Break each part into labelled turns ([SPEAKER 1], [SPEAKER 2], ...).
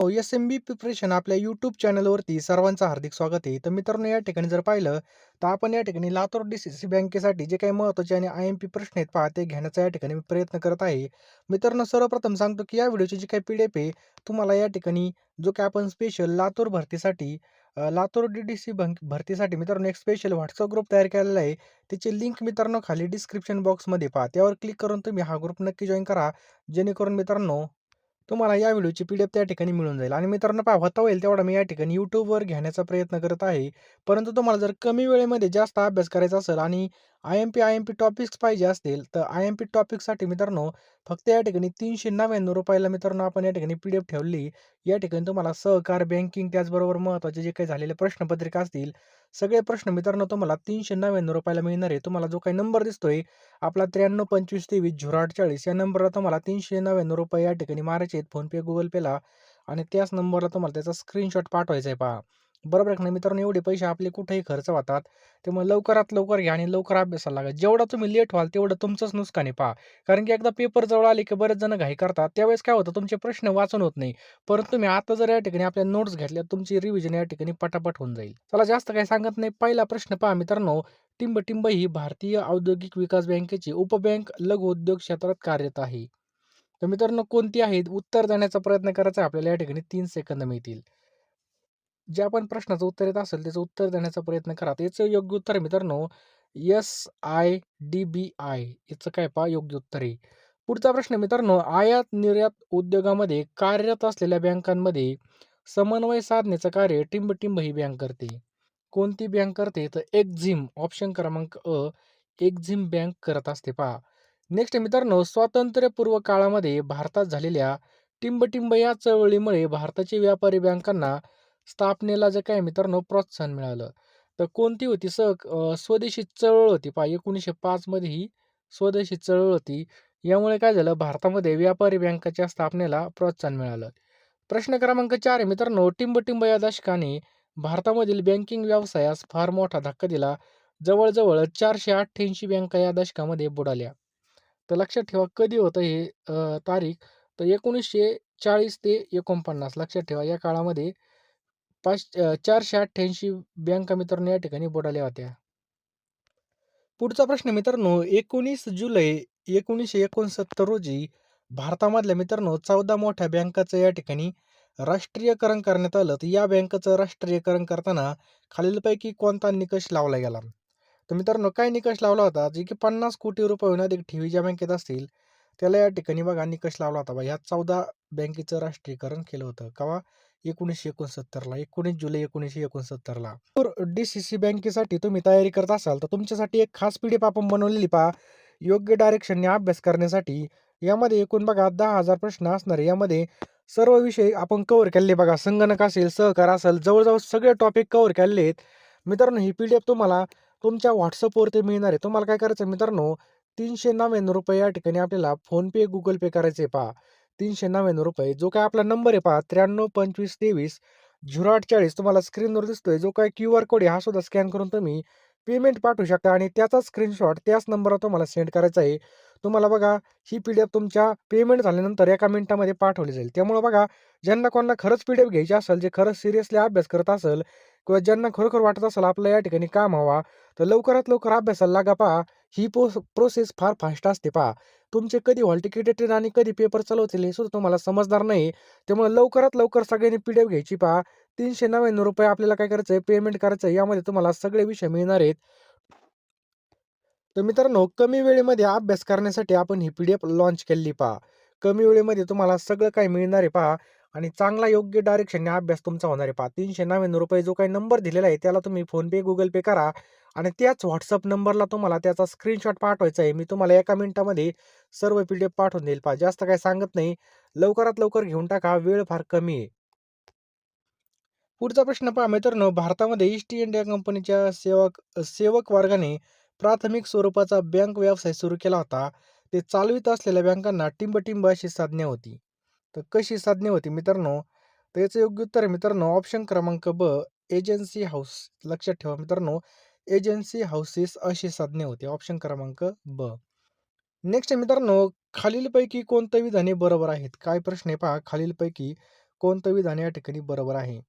[SPEAKER 1] एस-एम-बी preparation आपल्या YouTube चॅनलवरती सर्वांचं हार्दिक स्वागत आहे. तर मित्रांनो, या ठिकाणी जर पाहिलं तर आपण या ठिकाणी लातूर डी-सी-सी बँकेसाठी जे काही महत्त्वाचे आणि आय-एम-पी प्रश्न आहेत पहा, ते घेण्याचा या ठिकाणी मी प्रयत्न करत आहे. मित्रांनो, सर्वप्रथम सांगतो की या व्हिडिओची जी काही पी-डी-एफ आहे, तुम्हाला या ठिकाणी जो काही आपण स्पेशल लातूर भरतीसाठी लातूर डी-डी-सी भरतीसाठी मित्रांनो एक स्पेशल WhatsApp ग्रुप तयार केलेला आहे. त्याची लिंक मित्रांनो खाली डिस्क्रिप्शन बॉक्समध्ये पहा. त्यावर क्लिक करून तुम्ही हा ग्रुप नक्की जॉइन करा. जेणेकरून मित्रांनो तुम्हाला या व्हिडिओची पी-डी-एफ त्या ठिकाणी मिळून जाईल आणि मित्रांनो पहा होता होईल तेवढा मी या ठिकाणी YouTubeवर घेण्याचा प्रयत्न करत आहे. परंतु तुम्हाला जर कमी वेळेमध्ये जास्त अभ्यास करायचा असेल आणि आय-एम-पी टॉपिक्स पाहिजे असतील, तर आय-एम-पी टॉपिकसाठी मित्रांनो फक्त या ठिकाणी ₹399 ला मित्रांनो आपण या ठिकाणी पी-डी-एफ ठेवली. या ठिकाणी तुम्हाला सहकार, बँकिंग त्याचबरोबर महत्त्वाचे जे काही झालेले प्रश्नपत्रिका असतील, सगळे प्रश्न मित्रांनो तुम्हाला ₹399 ला मिळणार आहे. तुम्हाला जो काही नंबर दिसतोय आपला 9325230448 या नंबरला तुम्हाला ₹399 या ठिकाणी मारायचे आहेत फोनपे, गुगल पेला आणि त्याच नंबरला तुम्हाला त्याचा स्क्रीनशॉट पाठवायचा आहे पहा. बरोबर आहे की नाही मित्रांनो? एवढे पैसे आपले कुठेही खर्च होतात. त्यामुळे लवकरात लवकर घ्या आणि लवकर अभ्यासाला लागा. जेवढा तुम्ही लेट व्हाल तेवढं तुमचंच नुकसान आहे पहा. कारण की एकदा पेपर जवळ आले की बरेच जण घाई करतात. त्यावेळेस काय होतं तुमचे प्रश्न वाचून होत नाही. परंतु तुम्ही आता जर या ठिकाणी आपल्या नोट्स घेतल्या तुमची रिव्हिजन या ठिकाणी पटापट होऊन जाईल. चला जास्त काही सांगत नाही. पहिला प्रश्न पहा मित्रांनो, टिंब-टिंब ही भारतीय औद्योगिक विकास बँकेची उपबँक लघु उद्योग क्षेत्रात कार्यरत आहे. तर मित्रांनो कोणती आहे? उत्तर देण्याचा प्रयत्न करायचा आहे आपल्याला या ठिकाणी 3 सेकंद मिळतील. जे आपण प्रश्नाचं उत्तर येत असेल त्याचं उत्तर देण्याचा प्रयत्न करा. तर याचं योग्य उत्तर आहे मित्रांनो SIDBI याचं काय पहा योग्य उत्तर आहे. पुढचा प्रश्न मित्रांनो, आयात-निर्यात उद्योगामध्ये कार्यरत असलेल्या बँकांमध्ये समन्वय साधण्याचं कार्य टिंब-टिंब ही बँक करते. कोणती बँक करते? तर एक्झिम ऑप्शन क्रमांक एक्झिम बँक करत असते पहा. नेक्स्ट मित्रांनो, स्वातंत्र्यपूर्व काळामध्ये भारतात झालेल्या टिंब-टिंब या चळवळीमुळे भारताच्या व्यापारी बँकांना स्थापनेला जे काय मित्रांनो प्रोत्साहन मिळालं. तर कोणती होती स्वदेशी चळवळ होती पहा 1905 मध्ये ही स्वदेशी चळवळ होती. यामुळे काय झालं भारतामध्ये व्यापारी बँकाच्या स्थापनेला प्रोत्साहन मिळालं. प्रश्न क्रमांक 4 आहे मित्रांनो, टिंब-टिंब या दशकाने भारतामधील बँकिंग व्यवसायास फार मोठा धक्का दिला. जवळ-जवळ 488 बँका या दशकामध्ये बुडाल्या. तर लक्षात ठेवा कधी होतं हे तारीख तर 1940 ते 49 लक्षात ठेवा या काळामध्ये 488 बँका मित्रांनो या ठिकाणी बुडाल्या होत्या. पुढचा प्रश्न मित्रांनो 19 जुलै 1969 रोजी भारतामधल्या मित्रांनो 14 मोठ्या बँकाचं या ठिकाणी राष्ट्रीयकरण करण्यात आलं. तर या बँकेचं राष्ट्रीयकरण करताना खालीलपैकी कोणता निकष लावला गेला? तर मित्रांनो काय निकष लावला होता? जे की 50 कोटी रुपयाहून अधिक ठेवी ज्या बँकेत असतील, त्याला या ठिकाणी बघा निकष लावला होता. ह्या 14 बँकेचं राष्ट्रीयकरण केलं होतं. केव्हा? 1969ला 19 जुलै 1969ला. तर डी-सी-सी बँकेसाठी तुम्ही तयारी करत असाल, तर तुमच्यासाठी एक खास पी-डी-एफ आपण बनवलेली पहा. योग्य डायरेक्शनने अभ्यास करण्यासाठी. यामध्ये एकूण बघा 10,000 प्रश्न असणार आहे. यामध्ये सर्व विषय आपण कव्हर केलेले बघा. संगणक असेल, सहकार असेल, जवळ सगळे टॉपिक कव्हर केलेले आहेत. मित्रांनो ही पी-डी-एफ तुम्हाला तुमच्या WhatsAppवरती मिळणार आहे. तुम्हाला काय करायचं आहे मित्रांनो, ₹399 या ठिकाणी आपल्याला फोनपे, गुगल पे करायचे पहा. ₹399 जो काही आपला नंबर आहे पहा 9325230840 तुम्हाला स्क्रीनवर दिसतोय. जो काही क्यूआर कोड आहे हा सुद्धा स्कॅन करून तुम्ही पेमेंट पाठवू शकता आणि त्याचा स्क्रीनशॉट त्याच नंबरवर तुम्हाला सेंड करायचा आहे. तुम्हाला बघा ही पी-डी-एफ तुमच्या पेमेंट झाल्यानंतर एका मिनिटामध्ये पाठवली जाईल. त्यामुळे बघा ज्यांना कोणाला खरंच पी-डी-एफ घ्यायची असेल, जे खरंच सिरियसली अभ्यास करत असेल किंवा ज्यांना खरोखर वाटत असेल आपलं या ठिकाणी काम व्हावा, तर लवकरात लवकर अभ्यासाला लागा पहा. ही प्रोसेस फार फास्ट असते पहा. तुमचे कधी हॉल तिकीट येतील आणि कधी पेपर चालवतील हे सुद्धा तुम्हाला समजणार नाही. त्यामुळे लवकरात लवकर सगळ्यांनी पी-डी-एफ घ्यायची पहा. ₹399 आपल्याला काय करायचं आहे पेमेंट करायचं आहे. यामध्ये तुम्हाला सगळे विषय मिळणार आहेत. तर मित्रांनो कमी वेळेमध्ये अभ्यास करण्यासाठी आपण ही पी-डी-एफ लॉन्च केलेली पहा. कमी वेळेमध्ये तुम्हाला सगळं काही मिळणार आहे पहा आणि चांगला योग्य डायरेक्शनने अभ्यास तुमचा होणार आहे पहा. ₹399 जो काही नंबर दिलेला आहे त्याला तुम्ही फोनपे, गुगल पे करा आणि त्याच WhatsApp नंबरला तुम्हाला त्याचा स्क्रीनशॉट पाठवायचा आहे. मी तुम्हाला एका मिनिटामध्ये सर्व पी-डी-एफ पाठवून देईल पहा. जास्त काही सांगत नाही. लवकरात लवकर घेऊन टाका. वेळ फार कमी आहे. पुढचा प्रश्न पहा मित्रांनो, भारतामध्ये ईस्ट इंडिया कंपनीच्या सेवक वर्गाने प्राथमिक स्वरूपाचा बँक व्यवसाय सुरू केला होता. ते चालवित असलेल्या बँकांना टिंब-टिंब अशी संज्ञा होती. तर कशी संज्ञा होती मित्रांनो? तर याचं योग्य उत्तर आहे मित्रांनो ऑप्शन क्रमांक एजन्सी हाऊस. लक्षात ठेवा मित्रांनो, एजन्सी हाऊसेस अशी संज्ञा होती. ऑप्शन क्रमांक ब. नेक्स्ट मित्रांनो, खालीलपैकी कोणतं विधान हे बरोबर आहेत? काय प्रश्न आहे पहा, खालीलपैकी कोणतं विधान या ठिकाणी बरोबर आहे?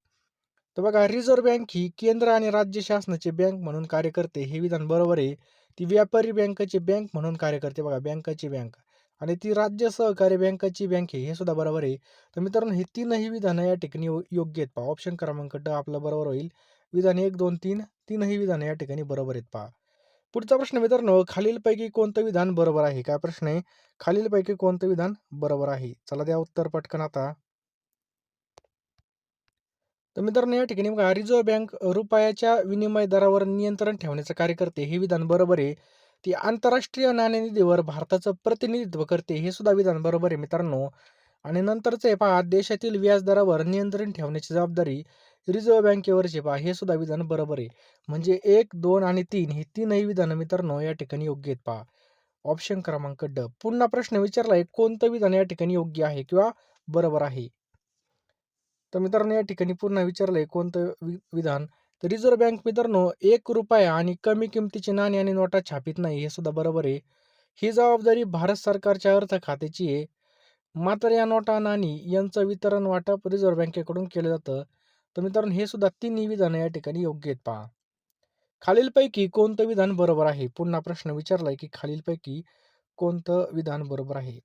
[SPEAKER 1] तर बघा, रिझर्व्ह बँक ही केंद्र आणि राज्य शासनाची बँक म्हणून कार्य करते, हे विधान बरोबर आहे. ती व्यापारी बँकेची बँक म्हणून कार्य करते बघा, बँकाची बँक. आणि ती राज्य सहकारी बँकाची बँक आहे, हे सुद्धा बरोबर आहे. तर मित्रांनो, ही तीनही विधानं या ठिकाणी योग्य आहेत पहा. ऑप्शन क्रमांक ड आपला बरोबर होईल. विधान 1, 2, 3 तीनही विधानं या ठिकाणी बरोबर आहेत पहा. पुढचा प्रश्न मित्रांनो, खालीलपैकी कोणतं विधान बरोबर आहे? काय प्रश्न आहे? खालीलपैकी कोणतं विधान बरोबर आहे? चला द्या उत्तर पटकन आता. तर मित्रांनो, या ठिकाणी बघा, रिझर्व्ह बँक रुपयाच्या विनिमय दरावर नियंत्रण ठेवण्याचं कार्य करते, हे विधान बरोबर आहे. ती आंतरराष्ट्रीय नाणेनिधीवर भारताचं प्रतिनिधित्व करते, हे सुद्धा विधान बरोबर आहे मित्रांनो. आणि नंतरचं आहे पहा, देशातील व्याजदरावर नियंत्रण ठेवण्याची जबाबदारी रिझर्व्ह बँकेवरची पहा, हे सुद्धा विधान बरोबर आहे. म्हणजे 1, 2 आणि 3 ही तीनही विधानं मित्रांनो या ठिकाणी योग्य आहेत पहा. ऑप्शन क्रमांक ड. पुन्हा प्रश्न विचारलाय, कोणतं विधान या ठिकाणी योग्य आहे किंवा बरोबर आहे? तर मित्रांनो, या ठिकाणी पुन्हा विचारलंय कोणतं विधान. तर रिझर्व्ह बँक मित्रांनो ₹1 आणि कमी किमतीची नाणी आणि नोटा छापित नाही, हे सुद्धा बरोबर आहे. ही जबाबदारी भारत सरकारच्या अर्थ खात्याची आहे. मात्र या नोटा, नाणी यांचं वितरण वाटप रिझर्व्ह बँकेकडून केलं जातं. तर मित्रांनो, हे सुद्धा तिन्ही विधानं या ठिकाणी योग्य आहेत पहा. खालीलपैकी कोणतं विधान बरोबर आहे? पुन्हा प्रश्न विचारलाय की खालीलपैकी कोणतं विधान बरोबर आहे?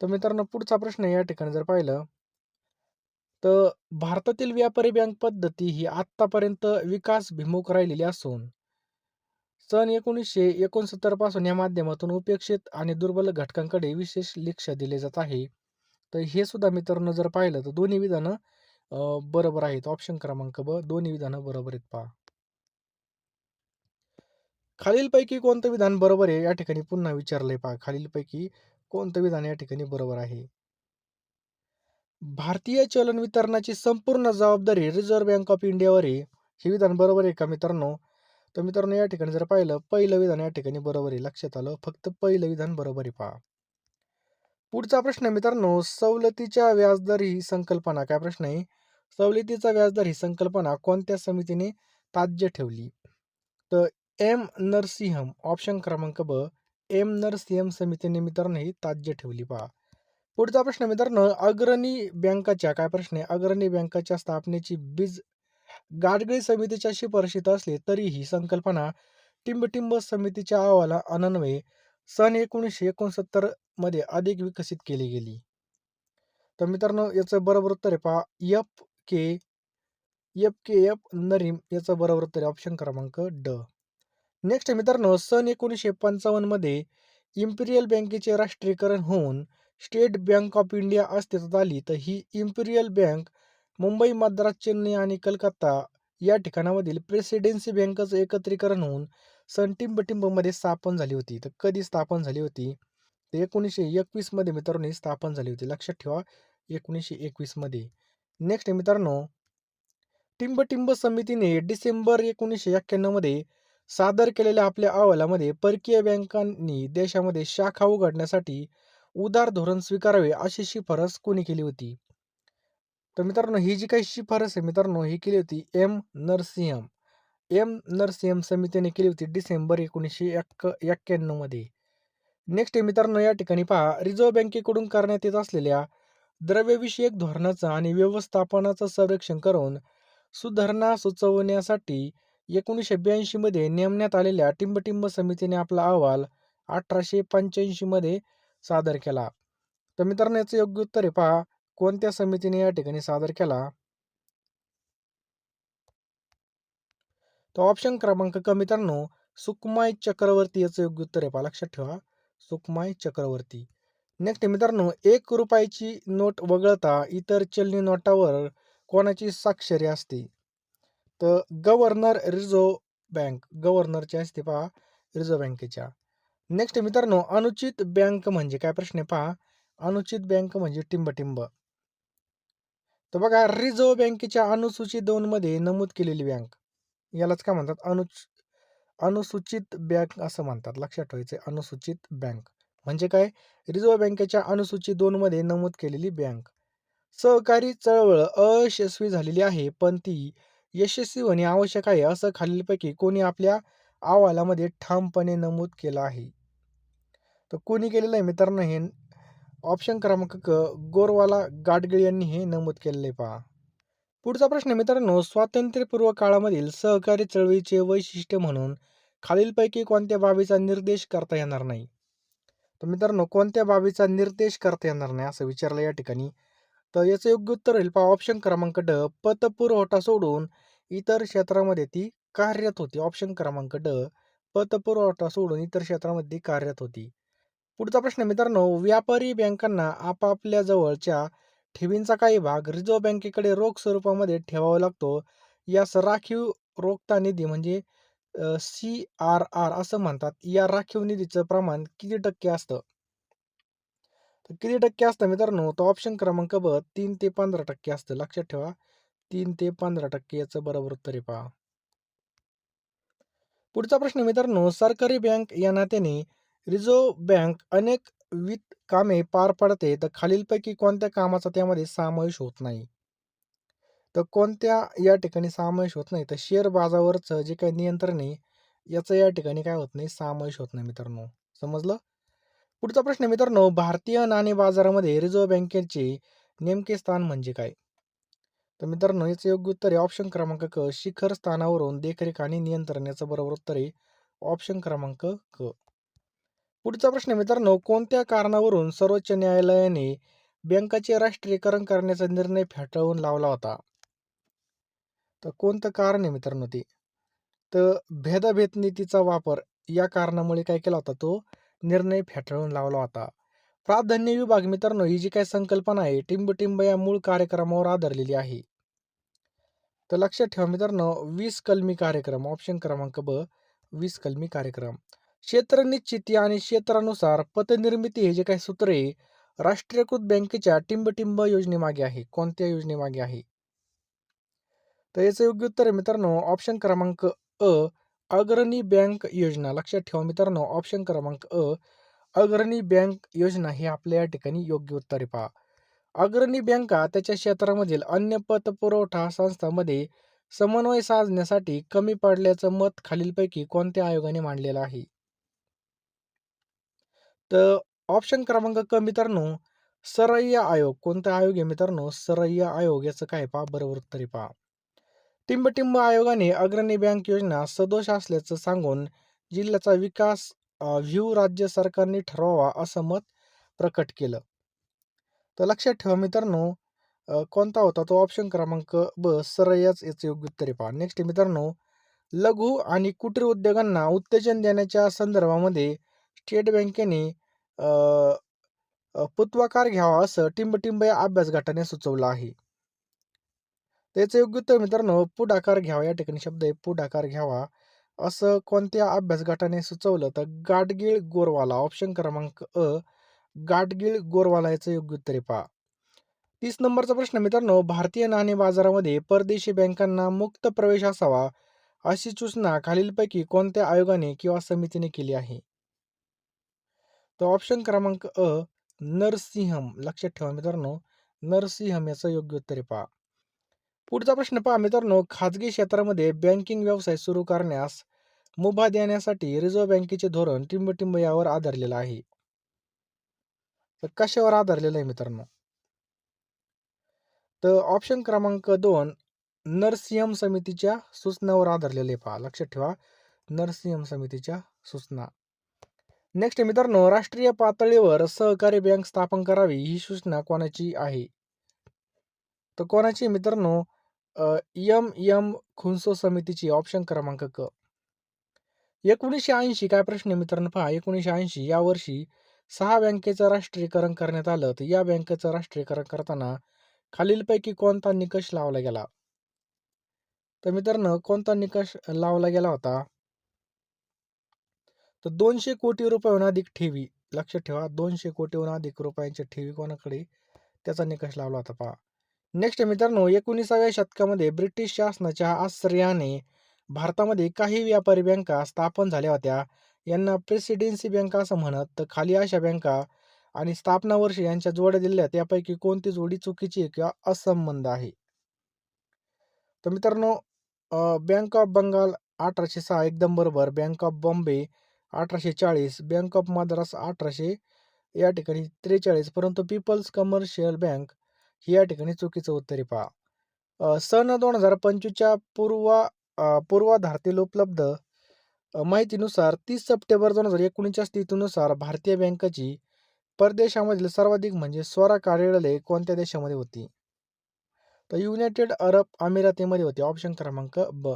[SPEAKER 1] तर मित्रांनो, पुढचा प्रश्न या ठिकाणी जर पाहिलं, तर भारतातील व्यापारी बँक पद्धती ही आत्तापर्यंत विकासभिमुख राहिलेली असून सन 1969 पासून या माध्यमातून उपेक्षित आणि दुर्बल घटकांकडे विशेष लक्ष दिले जात आहे. तर हे सुद्धा मित्रांनो जर पाहिलं तर दोन्ही विधानं बरोबर आहेत. ऑप्शन क्रमांक ब, दोन्ही विधानं बरोबर आहेत पहा. खालीलपैकी कोणतं विधान बरोबर आहे? या ठिकाणी पुन्हा विचारलंय पहा. खालीलपैकी कोणतं विधान या ठिकाणी बरोबर आहे? भारतीय चलन वितरणाची संपूर्ण जबाबदारी रिझर्व्ह बँक ऑफ इंडियावर आहे. हे विधान बरोबर आहे का मित्रांनो? तर मित्रांनो, या ठिकाणी जर पाहिलं, पहिलं विधान या ठिकाणी बरोबर आहे. लक्षात आलं. फक्त पहिलं विधान बरोबर आहे पहा. पुढचा प्रश्न मित्रांनो, सवलतीच्या व्याजदर ही संकल्पना, काय प्रश्न आहे? सवलतीचा व्याजदर ही संकल्पना कोणत्या समितीने ताज्य ठेवली? तर एम नरसिंहम, ऑप्शन क्रमांक ब, एम नरसिंहम समितीने मित्रांनो ही ताज्य ठेवली पहा. पुढचा प्रश्न मित्रांनो, अग्रणी बँकाच्या, काय प्रश्न आहे? अग्रणी बँकाच्या स्थापनेची बीज गाडगीळ समितीच्या शिफारशीत असले तरी ही संकल्पना टिंबटिंब समितीच्या अहवाला अनन्वये सन 1969 मध्ये अधिक विकसित केली गेली. तर मित्रांनो, याचं बरोबर उत्तर आहे पहा, एफ के एफ के एफ नरीम याचं बरोबर उत्तर आहे ऑप्शन क्रमांक ड. नेक्स्ट मित्रांनो, सन 1955 मध्ये इम्पिरियल बँकेचे राष्ट्रीयकरण होऊन स्टेट बँक ऑफ इंडिया अस्तित्वात आली. तर ही इम्पिरियल बँक मुंबई, मद्रास, चेन्नई आणि कलकत्ता या ठिकाणामधील प्रेसिडेन्सी बँकेचं एकत्रीकरण होऊन सन टिंबटिंबमध्ये स्थापन झाली होती. तर कधी स्थापन झाली होती? तर 1921 मध्ये मित्रांनो ही स्थापन झाली होती. लक्षात ठेवा, 1921 मध्ये. नेक्स्ट मित्रांनो, टिंबटिंब समितीने डिसेंबर 1991 मध्ये सादर केलेल्या आपल्या अहवालामध्ये परकीय बँकांनी देशामध्ये शाखा उघडण्यासाठी उदार धोरण स्वीकारावे अशी शिफारस कोणी केली होती? तर मित्रांनो, ही जी काही शिफारस आहे मित्रांनो, ही केली होती एम नरसिंहम. एम नरसिंहम समितीने केली होती डिसेंबर 1991 मध्ये. नेक्स्ट मित्रांनो, या ठिकाणी पहा, रिझर्व्ह बँकेकडून करण्यात येत असलेल्या द्रव्यविषयक धोरणाचं आणि व्यवस्थापनाचं सर्वेक्षण करून सुधारणा सुचवण्यासाठी 1982 मध्ये नेमण्यात आलेल्या टिंबटिंब समितीने आपला अहवाल 1885 मध्ये सादर केला. तर मित्रांनो, याचं योग्य उत्तर आहे पहा, कोणत्या समितीने या ठिकाणी सादर केला? तर ऑप्शन क्रमांक क मित्रांनो, सुकुमाई चक्रवर्ती याचं योग्य उत्तर आहे पहा. लक्षात ठेवा, सुकुमाई चक्रवर्ती. नेक्स्ट मित्रांनो, 1 रुपयाची नोट वगळता इतर चलनी नोटावर कोणाची स्वाक्षरी असते? तर गव्हर्नर रिझर्व्ह बँक, गव्हर्नरची असते पहा, रिझर्व्ह बँकेच्या. नेक्स्ट मित्रांनो, अनुचित बँक म्हणजे काय प्रश्न आहे पहा. अनुचित बँक म्हणजे टिंबटिंब. तर बघा, रिझर्व्ह बँकेच्या अनुसूची 2 मध्ये नमूद केलेली बँक, यालाच काय म्हणतात? अनुसूचित बँक असं म्हणतात. लक्षात ठेवायचं, अनुसूचित बँक म्हणजे काय? रिझर्व्ह बँकेच्या अनुसूची 2 मध्ये नमूद केलेली बँक. सहकारी चळवळ अयशस्वी झालेली आहे, पण ती यशस्वी होणे आवश्यक आहे, असं खालीलपैकी कोणी आपल्या अहवालामध्ये ठामपणे नमूद केलं आहे? तर कोणी केलेलं आहे मित्रांनो हे? ऑप्शन क्रमांक क गोरवाला गाडगीळ यांनी हे नमूद केलेले पहा. पुढचा प्रश्न मित्रांनो, स्वातंत्र्यपूर्व काळामधील सहकारी चळवळीचे वैशिष्ट्य म्हणून खालीलपैकी कोणत्या बाबीचा निर्देश करता येणार नाही? तर मित्रांनो, कोणत्या बाबीचा निर्देश करता येणार नाही असं विचारलं या ठिकाणी. तर याचं योग्य उत्तर होईल पहा ऑप्शन क्रमांक ड, पतपुरवठा सोडून इतर क्षेत्रामध्ये ती कार्यरत होती. ऑप्शन क्रमांक ड, पतपुरवठा सोडून इतर क्षेत्रामध्ये ती कार्यरत होती. पुढचा प्रश्न मित्रांनो, व्यापारी बँकांना आपापल्या जवळच्या ठेवींचा काही भाग रिझर्व्ह बँकेकडे रोख स्वरूपामध्ये ठेवावा लागतो. यास राखीव रोखता निधी म्हणजे CRR असं म्हणतात. या राखीव निधीचं प्रमाण किती टक्के असतं? तर किती टक्के असतं मित्रांनो? तो ऑप्शन क्रमांक ब 3 ते 15% असतं. लक्षात ठेवा 3 ते 15% याचं बरोबर उत्तर आहे पहा. पुढचा प्रश्न मित्रांनो, सरकारी बँक या नात्याने रिझर्व्ह बँक अनेक वित्त कामे पार पाडते, तर खालीलपैकी कोणत्या कामाचा त्यामध्ये समावेश होत नाही? तर कोणत्या या ठिकाणी समावेश होत नाही? तर शेअर बाजारावरचं जे काही नियंत्रण आहे, याचं या ठिकाणी काय होत नाही? समावेश होत नाही मित्रांनो. समजलं? पुढचा प्रश्न मित्रांनो, भारतीय नाणे बाजारामध्ये रिझर्व्ह बँकेचे नेमके स्थान म्हणजे काय? तर मित्रांनो, याचं योग्य उत्तर आहे ऑप्शन क्रमांक क, शिखर स्थानावरून देखरेख आणि नियंत्रण. याचं बरोबर उत्तर आहे ऑप्शन क्रमांक क. पुढचा प्रश्न मित्रांनो, कोणत्या कारणावरून सर्वोच्च न्यायालयाने बँकांचे राष्ट्रीयकरण करण्याचा निर्णय फेटाळून लावला होता? तर कोणतं कारण आहे मित्रांनो ते? तर भेदाभेद नीतीचा वापर या कारणामुळे काय केला होता तो निर्णय फेटाळून लावला होता. प्राधान्य विभाग मित्रांनो, ही जी काही संकल्पना आहे टिंबटिंब या मूळ कार्यक्रमावर आधारलेली आहे. तर लक्षात ठेवा मित्रांनो, 20 कलमी कार्यक्रम ऑप्शन क्रमांक ब, 20 कलमी कार्यक्रम. क्षेत्र निश्चिती आणि क्षेत्रानुसार पतनिर्मिती हे जे काही सूत्र आहे राष्ट्रीयकृत बँकेच्या टिंबटिंब योजनेमागे आहे. कोणत्या योजनेमागे आहे? तर याचं योग्य उत्तर आहे मित्रांनो ऑप्शन क्रमांक अ, अग्रणी बँक योजना. लक्षात ठेवा मित्रांनो, ऑप्शन क्रमांक अ, अग्रणी बँक योजना हे आपल्या या ठिकाणी योग्य उत्तर आहे पहा. अग्रणी बँका त्याच्या क्षेत्रामधील अन्य पतपुरवठा संस्थांमध्ये समन्वय साधण्यासाठी कमी पडल्याचं मत खालीलपैकी कोणत्या आयोगाने मांडलेलं आहे? तर ऑप्शन क्रमांक क मित्रांनो, सरय्या आयोग. कोणता आयोग आहे मित्रांनो? सरय्या आयोग. याचं काय पहा बरोबर उत्तर आहे पहा. टिंबटिंब आयोगाने अग्रणी बँक योजना सदोष असल्याचं सांगून जिल्ह्याचा विकास व्ह्यू राज्य सरकारने ठरवावा असं मत प्रकट केलं. तर लक्षात ठेवा मित्रांनो, कोणता होता तो ऑप्शन क्रमांक ब, सरय्याच याचं योग्य उत्तर आहे पहा. नेक्स्ट मित्रांनो, लघु आणि कुटीर उद्योगांना उत्तेजन देण्याच्या संदर्भामध्ये स्टेट बँकेने अ, पुत्वाकार घ्यावा असं टिंबटिंब या अभ्यास गटाने सुचवलं आहे. त्याचं योग्य उत्तर मित्रांनो, पुढाकार घ्यावा. या ठिकाणी शब्द आहे पुढाकार घ्यावा. असं कोणत्या अभ्यास गटाने सुचवलं? तर गाडगीळ गोरवाला. ऑप्शन क्रमांक अ, गाडगीळ गोरवाला याचं योग्य उत्तर आहे पहा. 30 नंबरचा प्रश्न मित्रांनो, भारतीय नाणे बाजारामध्ये परदेशी बँकांना मुक्त प्रवेश असावा अशी सूचना खालीलपैकी कोणत्या आयोगाने किंवा समितीने केली आहे? तर ऑप्शन क्रमांक अ, नरसिंहम. लक्षात ठेवा मित्रांनो, नरसिंहम याचं योग्य उत्तर आहे पहा. पुढचा प्रश्न पहा मित्रांनो, खाजगी क्षेत्रामध्ये बँकिंग व्यवसाय सुरू करण्यास मुभा देण्यासाठी रिझर्व्ह बँकेचे धोरण टिंबटिंब यावर आधारलेलं आहे. तर कशावर आधारलेलं आहे मित्रांनो? तर ऑप्शन क्रमांक 2, नरसिंहम समितीच्या सूचनावर आधारलेले आहे पहा. लक्षात ठेवा, नरसिंहम समितीच्या सूचना. नेक्स्ट मित्रांनो, राष्ट्रीय पातळीवर सहकारी बँक स्थापन करावी ही सूचना कोणाची आहे? तर कोणाची मित्रांनो? एम खुनसो समितीची. ऑप्शन क्रमांक क. 1980 काय प्रश्न आहे मित्रांनो पहा, 1980 या वर्षी 6 बँकेचं राष्ट्रीयकरण करण्यात आलं. तर या बँकेचं राष्ट्रीयकरण करताना खालीलपैकी कोणता निकष लावला गेला? तर मित्रांनो, कोणता निकष लावला गेला होता? तर 200 कोटी रुपयाहून अधिक ठेवी. लक्षात ठेवा, 200 कोटीहून अधिक रुपयांच्या ठेवी कोणाकडे? त्याचा निकष लावला होता पहा. नेक्स्ट मित्रांनो, 19व्या शतकामध्ये ब्रिटिश शासनाच्या आश्रयाने भारतामध्ये काही व्यापारी बँका स्थापन झाल्या होत्या. यांना प्रेसिडेन्सी बँका असं म्हणत. तर खाली अशा बँका आणि स्थापना वर्ष यांच्या जोड्या दिलेल्या त्यापैकी कोणती जोडी चुकीची आहे किंवा असंबंध आहे? तर मित्रांनो, बँक ऑफ बंगाल 1806 एकदम बरोबर. Bank of Bombay 1840, bank of Madras 1800 या ठिकाणी 43, परंतु पीपल्स कमर्शियल बँक ही या ठिकाणी चुकीचं उत्तर आहे पहा. सन 2025च्या पूर्वाधारातील उपलब्ध माहितीनुसार 30 सप्टेंबर 2019च्या स्थितीनुसार भारतीय बँकाची परदेशामधील सर्वाधिक म्हणजे 16 कार्यालये कोणत्या देशामध्ये होती? तर युनायटेड अरब अमिरातीमध्ये होती. ऑप्शन क्रमांक ब.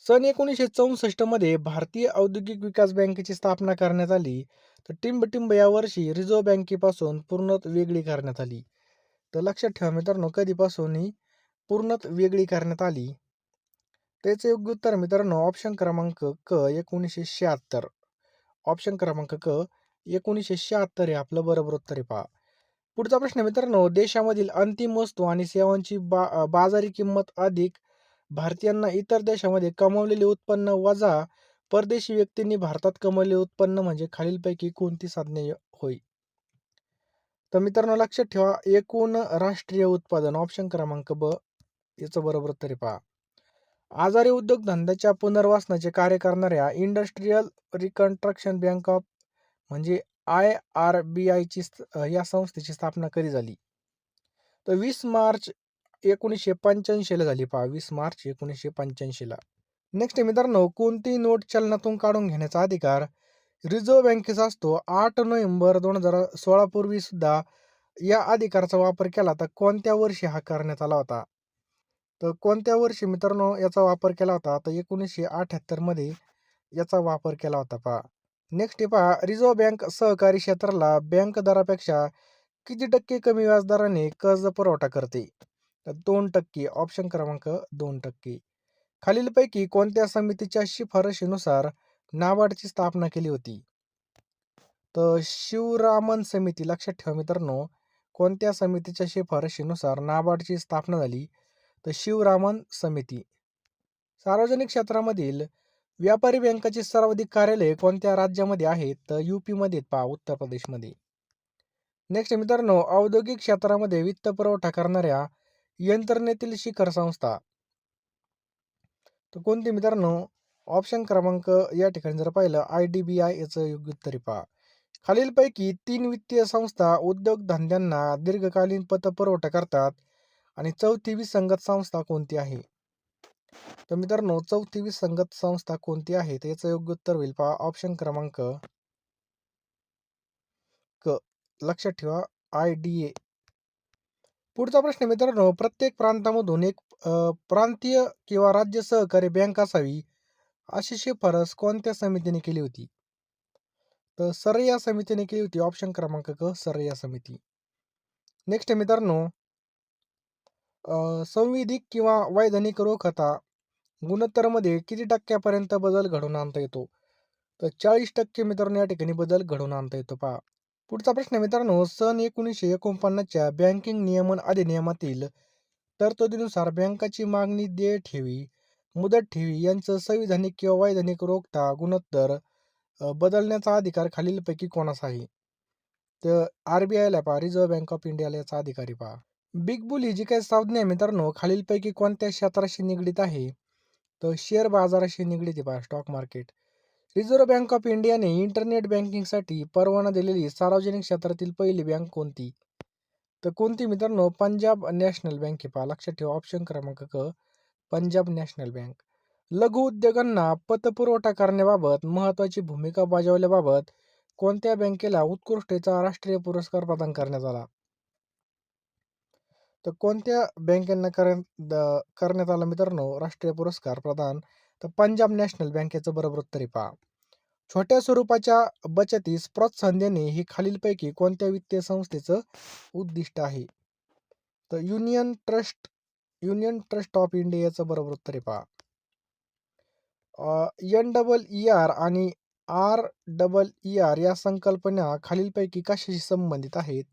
[SPEAKER 1] सन 1964 मध्ये भारतीय औद्योगिक विकास बँकेची स्थापना करण्यात आली. तर टिंब या वर्षी रिझर्व्ह बँकेपासून पूर्णत वेगळी करण्यात आली. तर लक्षात ठेवा मित्रांनो, कधीपासून ही पूर्णत वेगळी करण्यात आली. त्याचे योग्य उत्तर मित्रांनो ऑप्शन क्रमांक क 1976. ऑप्शन क्रमांक क 1976 हे आपलं बरोबर उत्तर आहे पहा. पुढचा प्रश्न मित्रांनो, देशामधील अंतिम वस्तू आणि सेवांची बाजारी किंमत अधिक भारतीयांना इतर देशामध्ये कमावलेले उत्पन्न वजा परदेशी व्यक्तींनी भारतात कमावलेले उत्पन्न म्हणजे खालीलपैकी कोणती साधने होय? तर मित्रांनो लक्षात ठेवा, एकूण राष्ट्रीय उत्पादन. ऑप्शन क्रमांक ब याचं बरोबर उत्तर आहे पहा. आजारी उद्योगधंद्याच्या पुनर्वसनाचे कार्य करणाऱ्या इंडस्ट्रियल रिकन्स्ट्रक्शन बँक ऑफ म्हणजे IRBIची या संस्थेची स्थापना कधी झाली? तर 20 मार्च 1985 झाली पहा. 20 मार्च 1985. नेक्स्ट मित्रांनो, कोणती नोट चलनातून काढून घेण्याचा अधिकार रिझर्व्ह बँकेचा असतो? 8 नोव्हेंबर 2016 पूर्वी सुद्धा या अधिकाराचा वापर केला, तर कोणत्या वर्षी हा करण्यात आला होता? तर कोणत्या वर्षी मित्रांनो याचा वापर केला होता? तर 1978 मध्ये याचा वापर केला होता पहा. नेक्स्ट पहा, रिझर्व्ह बँक सहकारी क्षेत्राला बँक दरापेक्षा किती टक्के कमी व्याजदराने कर्ज पुरवठा करते? तर 2%. ऑप्शन क्रमांक 2%. खालीलपैकी कोणत्या समितीच्या शिफारशीनुसार नाबार्डची स्थापना केली होती? तर शिवरामन समिती. लक्षात ठेवा मित्रांनो, कोणत्या समितीच्या शिफारशीनुसार नाबार्डची स्थापना झाली? तर शिवरामन समिती. सार्वजनिक क्षेत्रामधील व्यापारी बँकाची सर्वाधिक कार्यालये कोणत्या राज्यामध्ये आहेत? तर UP मध्ये पहा, उत्तर प्रदेशमध्ये. नेक्स्ट मित्रांनो, औद्योगिक क्षेत्रामध्ये वित्त पुरवठा करणाऱ्या यंत्रणेतील शिखर संस्था तर कोणती मित्रांनो? ऑप्शन क्रमांक या ठिकाणी जर पाहिलं IDBI याचं योग्य उत्तर पहा. खालीलपैकी 3 वित्तीय संस्था उद्योगधंद्यांना दीर्घकालीन पतपुरवठा करतात आणि चौथी विसंगत संस्था कोणती आहे? तर मित्रांनो, चौथी विसंगत संस्था कोणती आहे? तर याचं योग्य उत्तर होईल पहा, ऑप्शन क्रमांक क. लक्षात ठेवा, IDA. पुढचा प्रश्न मित्रांनो, प्रत्येक प्रांतामधून एक प्रांतीय किंवा राज्य सहकारी बँक असावी अशी शिफारस कोणत्या समितीने केली होती? तर सरैया समितीने केली होती. ऑप्शन क्रमांक क, सरैया समिती. नेक्स्ट मित्रांनो, संविधिक किंवा वैधानिक रोखता गुणोत्तरमध्ये किती टक्क्यापर्यंत बदल घडवून आणता येतो? तर 40% मित्रांनो या ठिकाणी बदल घडवून आणता येतो पहा. पुढचा प्रश्न मित्रांनो, सन 1949च्या बँकिंग नियमन अधिनियमातील तरतुदीनुसार बँकाची मागणी, देय ठेवी, मुदत ठेवी यांचं संविधानिक किंवा वैधानिक रोखता गुणोत्तर बदलण्याचा अधिकार खालीलपैकी कोणास आहे? तर RBIला पहा, रिझर्व्ह बँक ऑफ इंडियाला याचा अधिकारी पहा. बिग बुल ही जी काही संज्ञा आहे मित्रांनो, खालीलपैकी कोणत्या क्षेत्राशी निगडीत आहे? तर शेअर बाजाराशी निगडीत आहे पहा, stock market. Reserve bank of इंडियाने इंटरनेट बँकिंगसाठी परवाना दिलेली सार्वजनिक क्षेत्रातील पहिली बँक कोणती? तर कोणती मित्रांनो? पंजाब नॅशनल बँक आहे पहा. लक्षात ठेवा, ऑप्शन क्रमांक क, पंजाब नॅशनल बँक. लघु उद्योगांना पतपुरवठा करण्याबाबत महत्त्वाची भूमिका बजावल्याबाबत कोणत्या बँकेला उत्कृष्टतेचा राष्ट्रीय पुरस्कार प्रदान करण्यात आला? तर कोणत्या बँकेंना करण्यात आला मित्रांनो राष्ट्रीय पुरस्कार प्रदान? तर पंजाब नॅशनल बँकेचं बरोबर उत्तर आहे पहा. छोट्या स्वरूपाच्या बचतीस प्रोत्साहन देणे ही खालीलपैकी कोणत्या वित्तीय संस्थेचं उद्दिष्ट आहे? तर युनियन ट्रस्ट ऑफ इंडियाचं बरोबर उत्तर आहे पहा. NEER आणि REER या संकल्पना खालीलपैकी कशाशी संबंधित आहेत?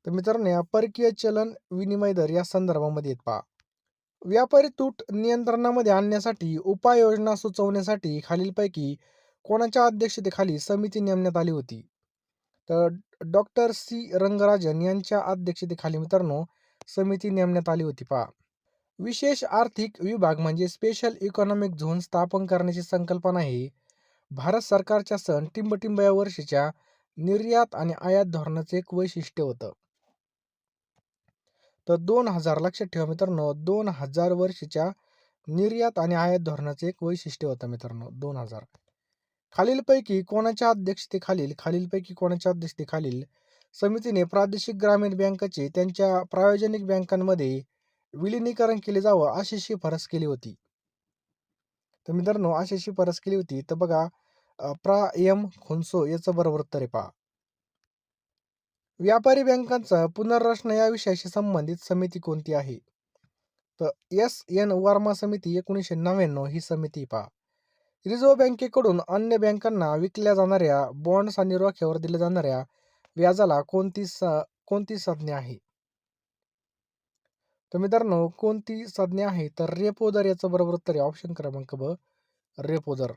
[SPEAKER 1] तर मित्रांनो, या परकीय चलन विनिमय दर या संदर्भामध्ये आहेत पहा. व्यापारी तूट नियंत्रणामध्ये आणण्यासाठी उपाययोजना सुचवण्यासाठी खालीलपैकी कोणाच्या अध्यक्षतेखाली समिती नेमण्यात आली होती? तर डॉक्टर C रंगराजन यांच्या अध्यक्षतेखाली मित्रांनो समिती नेमण्यात आली होती पहा. विशेष आर्थिक विभाग म्हणजे स्पेशल इकॉनॉमिक झोन स्थापन करण्याची संकल्पना ही भारत सरकारच्या सन टिंब या वर्षीच्या निर्यात आणि आयात धोरणाचं एक वैशिष्ट्य होतं? तर 2000 लक्षात ठेवा मित्रांनो, 2000 वर्षीच्या निर्यात आणि आयात धोरणाचं एक वैशिष्ट्य होतं मित्रांनो 2000. खालीलपैकी कोणाच्या अध्यक्षतेखालील समितीने प्रादेशिक ग्रामीण बँकांचे त्यांच्या प्रायोजनिक बँकांमध्ये विलिनीकरण केले जावं अशी शिफारस केली होती? तर मित्रांनो अशी शिफारस केली होती तर बघा, प्रा. एम. खुन्सो याचं बरोबर उत्तर आहे पहा. व्यापारी बँकांचा पुनर्रचना या विषयाशी संबंधित समिती कोणती आहे? तर S.N. वर्मा समिती 1999 ही समिती पहा. रिझर्व्ह बँकेकडून अन्य बँकांना विकल्या जाणाऱ्या बॉन्ड्स आणि रोख्यावर दिल्या जाणाऱ्या व्याजाला कोणती संज्ञा आहे? तर मित्रांनो कोणती संज्ञा आहे? तर रेपो दर याचं बरोबर उत्तर आहे ऑप्शन क्रमांक ब, रेपो दर.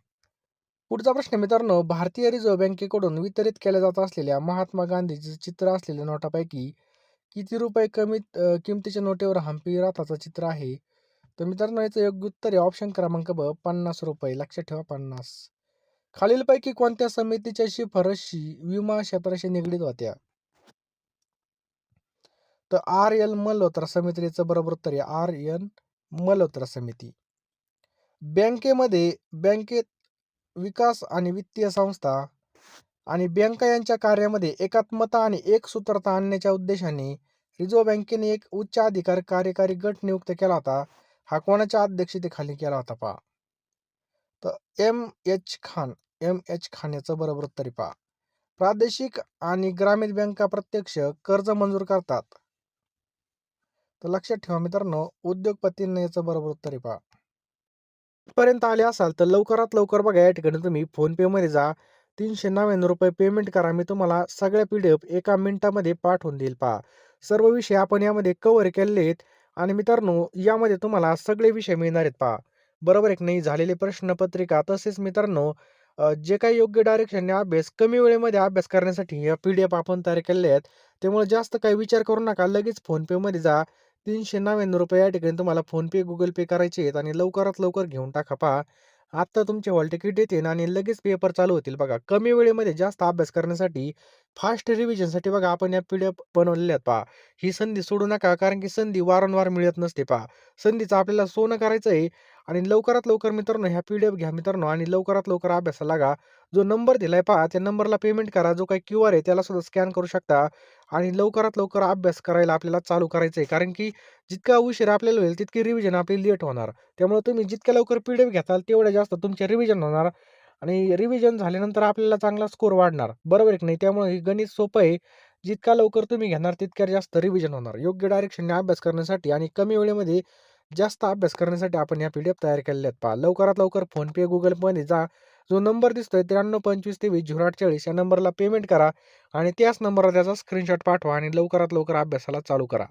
[SPEAKER 1] पुढचा प्रश्न मित्रांनो, भारतीय रिझर्व्ह बँकेकडून वितरित केल्या जात असलेल्या महात्मा गांधीचे चित्र असलेल्या नोटापैकी किती रुपये किमतीच्या नोटेवर हम्पी रथाचं चित्र आहे? तर मित्रांनो याचं योग्य उत्तर आहे ऑप्शन क्रमांक ब, 50 रुपये. लक्षात ठेवा 50. खालीलपैकी कोणत्या समितीच्या शिफारशी विमा क्षेत्राशी निगडीत होत्या? तर R.L. मल्होत्रा समितीचं बरोबर उत्तर आहे R.N. मल्होत्रा समिती. बँकेत विकास आणि वित्तीय संस्था आणि बँका यांच्या कार्यामध्ये एकात्मता आणि एकसूत्रता आणण्याच्या उद्देशाने रिझर्व्ह बँकेने एक उच्च कार्यकारी गट नियुक्त केला होता. हा कोणाच्या अध्यक्षतेखाली केला होता पहा? तर M.H. खान याचं बरोबर उत्तर आहे पहा. प्रादेशिक आणि ग्रामीण बँका प्रत्यक्ष कर्ज मंजूर करतात. तर लक्षात ठेवा मित्रांनो, उद्योगपतींना याचं बरोबर उत्तर आहे पहा. पर्यंत आले असाल तर लवकरात लवकर बघा, या ठिकाणी तुम्ही फोनपेमध्ये जा, 399 रुपये पेमेंट करा. मी तुम्हाला सगळ्या PDF एका मिनिटामध्ये पाठवून देईल पहा. सर्व विषय आपण यामध्ये कव्हर केलेले आहेत आणि मित्रांनो यामध्ये तुम्हाला सगळे विषय मिळणार आहेत पहा. बरोबर आहे की नाही? झालेली प्रश्नपत्रिका तसेच मित्रांनो जे काही योग्य डायरेक्शनने अभ्यास कमी वेळेमध्ये अभ्यास करण्यासाठी या PDF आपण तयार केलेल्या आहेत. त्यामुळे जास्त काही विचार करू नका. लगेच फोनपेमध्ये जा. 399 रुपये या ठिकाणी तुम्हाला फोनपे, गुगल पे करायचे आहेत आणि लवकरात लवकर घेऊन टाका पहा. आत्ता तुमचे हॉल तिकीट येतील आणि लगेच पेपर चालू होतील बघा. कमी वेळेमध्ये जास्त अभ्यास करण्यासाठी, फास्ट रिव्हिजनसाठी बघा आपण या PDF बनवलेल्या आहेत पहा. ही संधी सोडू नका, कारण की संधी वारंवार मिळत नसते पहा. संधीचं आपल्याला सोनं करायचं आहे आणि लवकरात लवकर मित्रांनो ह्या PDF घ्या मित्रांनो आणि लवकरात लवकर अभ्यासाला लागा. जो नंबर दिलाय पहा त्या नंबरला पेमेंट करा. जो काही QR आहे त्याला सुद्धा स्कॅन करू शकता आणि लवकरात लवकर अभ्यास करायला आपल्याला चालू करायचं आहे. कारण की जितका उशीर आपल्याला होईल तितकी रिव्हिजन आपली लेट होणार. त्यामुळे तुम्ही जितक्या लवकर PDF घेताल तेवढ्या जास्त तुमचे रिव्हिजन होणार आणि रिव्हिजन झाल्यानंतर आपल्याला चांगला स्कोर वाढणार. बरोबर आहे की नाही? त्यामुळे हे गणित सोपं आहे. जितका लवकर तुम्ही घेणार तितक्या जास्त रिव्हिजन होणार. योग्य डायरेक्शनने अभ्यास करण्यासाठी आणि कमी वेळेमध्ये जास्त अभ्यास करण्यासाठी आपण या PDF तयार केलेल्या आहेत पहा. लवकरात लवकर फोनपे, गुगल पेमध्ये जा. जो नंबर दिसतोय 9325230840 या नंबरला पेमेंट करा आणि त्याच नंबरला त्याचा स्क्रीनशॉट पाठवा आणि लवकरात लवकर अभ्यासाला चालू करा.